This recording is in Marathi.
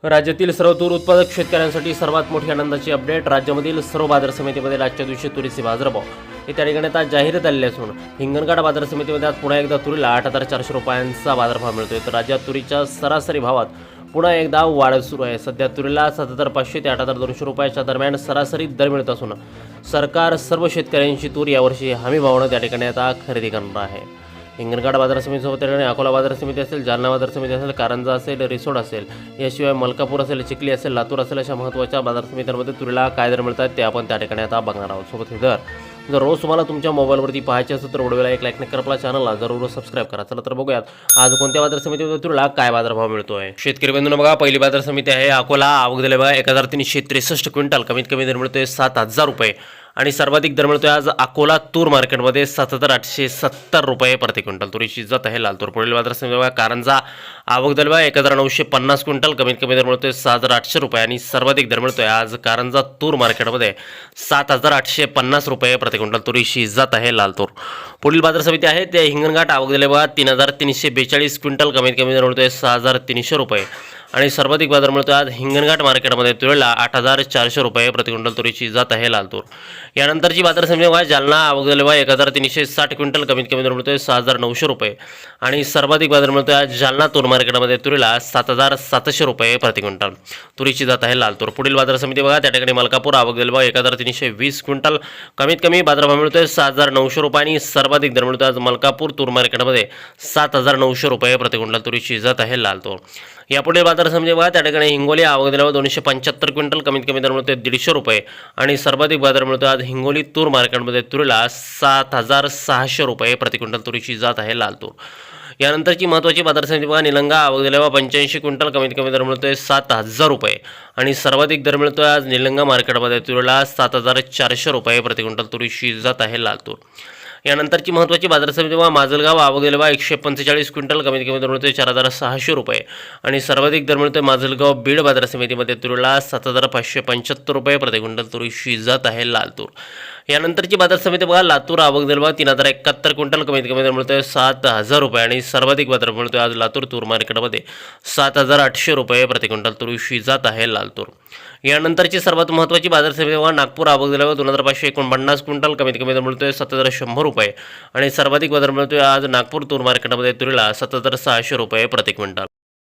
राज्यातील सर्व तूर उत्पादक शेतकऱ्यांसाठी सर्वात मोठी आनंदाची अपडेट। राज्यामधील सर्व बाजार समितीमध्ये आजच्या दिवशी तुरीचे बाजारभाव हे त्या ठिकाणी आता जाहीर झालेले असून हिंगणघाट बाजार समितीमध्ये आज पुन्हा एकदा तुरीला 8,400 रुपयांचा बाजारभाव मिळतोय। तर राज्यात तुरीच्या सरासरी भावात पुन्हा एकदा वाढ सुरू आहे। सध्या तुरीला 7,500 ते 8,200 रुपयाच्या दरम्यान सरासरी दर मिळत असून सरकार सर्व शेतकऱ्यांची तूर यावर्षी हमी भावानं त्या ठिकाणी आता खरेदी करणार आहे। हिंगणघाट बाजार समितीसोबत त्या ठिकाणी अकोला बाजार समिती असेल, जालना बाजार समिती असेल, कारंजा असेल, रिसोड असेल, याशिवाय मलकापूर असेल, चिखली असेल, लातूर असेल, अशा महत्त्वाच्या बाजार समित्यांमध्ये तुरीला काय दर मिळतात ते आपण त्या ठिकाणी आता बघणार आहोत। सोबत हे दर जर रोज तुम्हाला तुमच्या मोबाईलवरती पाहायचे असेल तर व्हिडिओला एक लाईक करा, आपल्या चॅनलला जरूर सबस्क्राईब करा। चला तर बघूयात आज कोणत्या बाजार समितीमध्ये तुरीला काय बाजारभाव मिळतोय। शेतकरी बंधूंनो बघा, पहिली बाजार समिती आहे अकोला। आवक दिले बघा 1,363 क्विंटल, कमीत कमी दर मिळतोय 7,000 रुपये आणि सर्वाधिक दर मिळतोय आज अकोला तूर मार्केटमध्ये 7,870 रुपये प्रति क्विंटल। तुरीची जात आहे लाल तूर। पुढील बाजार समिती बघा कारंजा। आवक दिले बघा 1,950 क्विंटल, कमीत कमी दर मिळतोय 6,800 रुपये आणि सर्वाधिक दर मिळतोय आज कारंजा तूर मार्केटमध्ये 7,850 रुपये प्रति क्विंटल। तुरीची जात आहे लाल तूर। पुढील बाजार समिती आहे ते हिंगणघाट। आवक दिले बघा 3,342 क्विंटल, कमीत कमी दर मिळतोय 6,300 रुपये आणि सर्वाधिक बाजार मिळतोय आज हिंगणघाट मार्केटमध्ये तुरीला 8,400 रुपये प्रति क्विंटल। तुरीची जात आहे लाल तूर। यानंतरची बाजार समिती बघा जालना। आवक दिले बघा 1,360 क्विंटल, कमीत कमी दर मिळतोय 6,900 रुपये आणि सर्वाधिक बाजार मिळतोय आज जालना तूर मार्केटमध्ये तुरीला 7,700 रुपये प्रति क्विंटल। तुरीची जात आहे लाल तूर। पुढील बाजार समिती बघा त्या ठिकाणी मलकापूर। आवक दिले बघा 1,320 क्विंटल, कमीत कमी बाजारभाव मिळतोय 6,900 रुपये आणि सर्वाधिक दर मिळतोय आज मलकापूर तूर मार्केटमध्ये 7,900 रुपये प्रति क्विंटल। तुरीची जात आहे लाल तूर। यापुढे बाजार समिती बघा त्या ठिकाणी हिंगोली। आवक दिले बघा 275 क्विंटल, कमीत कमी दर मिळतोय 150 रुपये आणि सर्वाधिक बाजार मिळतोय आज हिंगोली तूर मार्केटमध्ये तुरीला 7,600 रुपये प्रति क्विंटल। तुरीची जात आहे लाल तूर। यानंतरची महत्त्वाची बाजार समिती बघा निलंगा। आवक दिले बघा 85 क्विंटल, कमीत कमी दर मिळतोय 7,000 रुपये आणि सर्वाधिक दर मिळतोय आज निलंगा मार्केटमध्ये तुरीला 7,400 रुपये प्रति क्विंटल। तुरीची जात आहे लाल तूर। यानंतरची महत्त्वाची बाजार समिती बघा माजलगाव। आवक दिले बघा 145 क्विंटल, कमीत कमी दर मिळतोय 4,600 रुपये आणि सर्वाधिक दर मिळतोय माजलगाव बीड बाजार समितीमध्ये तुरीला 7,575 रुपये प्रति क्विंटल। तुरीची जात आहे लाल तूर। यानंतरची बाजार समिती बघा लातूर। आवक दिले बघा 3,071 क्विंटल, कमीत कमी दर मिळतोय 7,000 रुपये आणि सर्वाधिक बाजार मिळतोय आज लातूर तूर मार्केटमध्ये 7,800 रुपये प्रति क्विंटल। तुरीची जात आहे लाल तूर। यानंतरची सर्वात महत्त्वाची बाजार समिती बघा नागपूर। आवक दिले बघा 2,549 क्विंटल, कमीत कमी दर मिळतोय 7,100 रुपये आणि सर्वाधिक बाजार मिळतोय आज नागपूर तूर मार्केटमध्ये तुरीला 7,600 रुपये प्रति क्विंटल।